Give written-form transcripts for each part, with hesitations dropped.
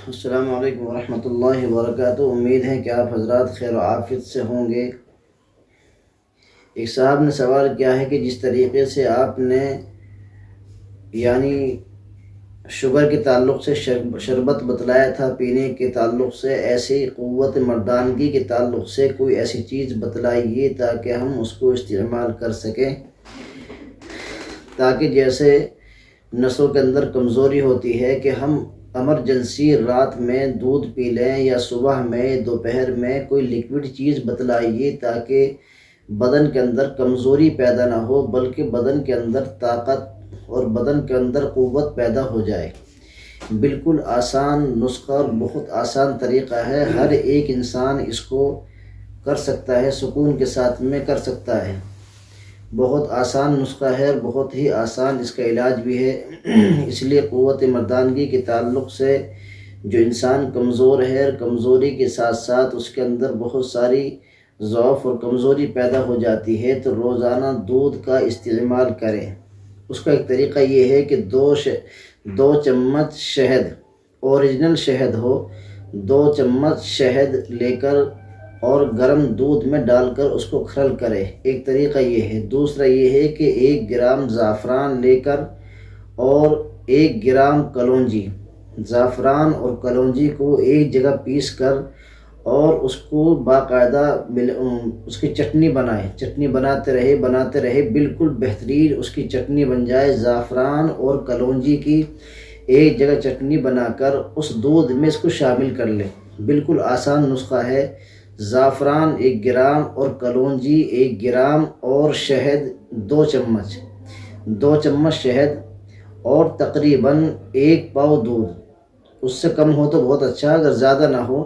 السلام علیکم ورحمۃ اللہ وبرکاتہ۔ امید ہے کہ آپ حضرات خیر و عافیت سے ہوں گے۔ ایک صاحب نے سوال کیا ہے کہ جس طریقے سے آپ نے شوگر کے تعلق سے شربت بتلایا تھا پینے کے تعلق سے، ایسی قوت مردانگی کے تعلق سے کوئی ایسی چیز بتلائیے تاکہ ہم اس کو استعمال کر سکیں، تاکہ جیسے نسوں کے اندر کمزوری ہوتی ہے کہ ہم ایمرجنسی رات میں دودھ پی لیں، یا صبح میں دوپہر میں کوئی لیکوڈ چیز بتلائیے تاکہ بدن کے اندر کمزوری پیدا نہ ہو، بلکہ بدن کے اندر طاقت اور بدن کے اندر قوت پیدا ہو جائے۔ بالکل آسان نسخہ اور بہت آسان طریقہ ہے، ہر ایک انسان اس کو کر سکتا ہے، سکون کے ساتھ میں کر سکتا ہے۔ بہت آسان نسخہ ہے، بہت ہی آسان اس کا علاج بھی ہے۔ اس لیے قوت مردانگی کے تعلق سے جو انسان کمزور ہے، اور کمزوری کے ساتھ ساتھ اس کے اندر بہت ساری ضعف اور کمزوری پیدا ہو جاتی ہے، تو روزانہ دودھ کا استعمال کریں۔ اس کا ایک طریقہ یہ ہے کہ دو چمچ شہد، اوریجنل شہد ہو، 2 چمچ شہد لے کر اور گرم دودھ میں ڈال کر اس کو کھرل کرے، ایک طریقہ یہ ہے۔ دوسرا یہ ہے کہ 1 گرام زعفران لے کر اور 1 گرام کلونجی، زعفران اور کلونجی کو ایک جگہ پیس کر اور اس کو باقاعدہ اس کی چٹنی بنائیں، چٹنی بناتے رہے، بالکل بہترین اس کی چٹنی بن جائے۔ زعفران اور کلونجی کی ایک جگہ چٹنی بنا کر اس دودھ میں اس کو شامل کر لیں۔ بالکل آسان نسخہ ہے۔ زعفران 1 گرام اور کلونجی 1 گرام اور شہد 2 چمچ شہد اور تقریباً 1 پاؤ دودھ، اس سے کم ہو تو بہت اچھا، اگر زیادہ نہ ہو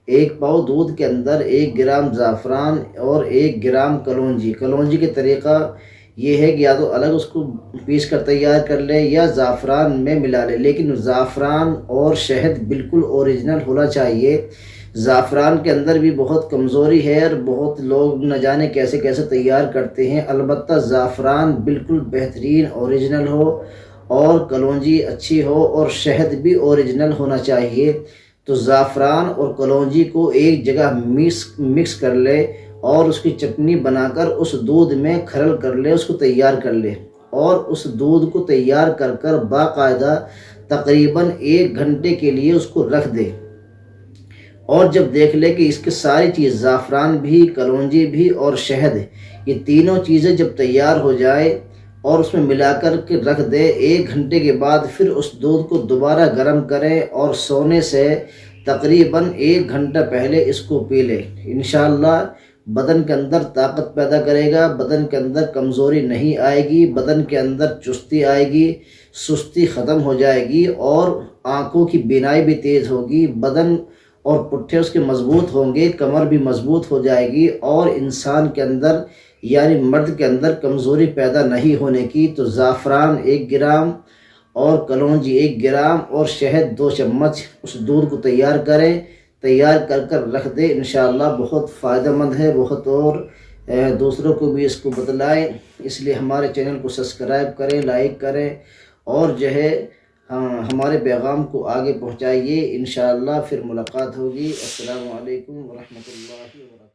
1 پاؤ دودھ کے اندر 1 گرام زعفران اور 1 گرام کلونجی کے طریقہ یہ ہے کہ یا تو الگ اس کو پیس کر تیار کر لے یا زعفران میں ملا لے، لیکن زعفران اور شہد بالکل اوریجنل ہونا چاہیے۔ زعفران کے اندر بھی بہت کمزوری ہے اور بہت لوگ نہ جانے کیسے کیسے تیار کرتے ہیں، البتہ زعفران بالکل بہترین اوریجنل ہو اور کلونجی اچھی ہو اور شہد بھی اوریجنل ہونا چاہیے۔ تو زعفران اور کلونجی کو ایک جگہ مکس کر لے اور اس کی چٹنی بنا کر اس دودھ میں کھرل کر لے، اس کو تیار کر لے، اور اس دودھ کو تیار کر باقاعدہ تقریباً 1 گھنٹے کے لیے اس کو رکھ دے، اور جب دیکھ لے کہ اس کی ساری چیز زعفران بھی، کلونجی بھی اور شہد، یہ تینوں چیزیں جب تیار ہو جائے اور اس میں ملا کر کے رکھ دے، 1 گھنٹے کے بعد پھر اس دودھ کو دوبارہ گرم کرے اور سونے سے تقریباً 1 گھنٹہ پہلے اس کو پی لے۔ انشاءاللہ بدن کے اندر طاقت پیدا کرے گا، بدن کے اندر کمزوری نہیں آئے گی، بدن کے اندر چستی آئے گی، سستی ختم ہو جائے گی، اور آنکھوں کی بینائی بھی تیز ہوگی، بدن اور پٹھے اس کے مضبوط ہوں گے، کمر بھی مضبوط ہو جائے گی، اور انسان کے اندر مرد کے اندر کمزوری پیدا نہیں ہونے کی۔ تو زعفران 1 گرام اور کلونجی 1 گرام اور شہد 2 چمچ اس دودھ کو تیار کریں، تیار کر رکھ دیں، انشاءاللہ بہت فائدہ مند ہے، بہت، اور دوسروں کو بھی اس کو بتلائیں۔ اس لیے ہمارے چینل کو سبسکرائب کریں، لائک کریں، اور ہمارے پیغام کو آگے پہنچائیے۔ انشاءاللہ پھر ملاقات ہوگی۔ السلام علیکم ورحمۃ اللہ وبرکاتہ۔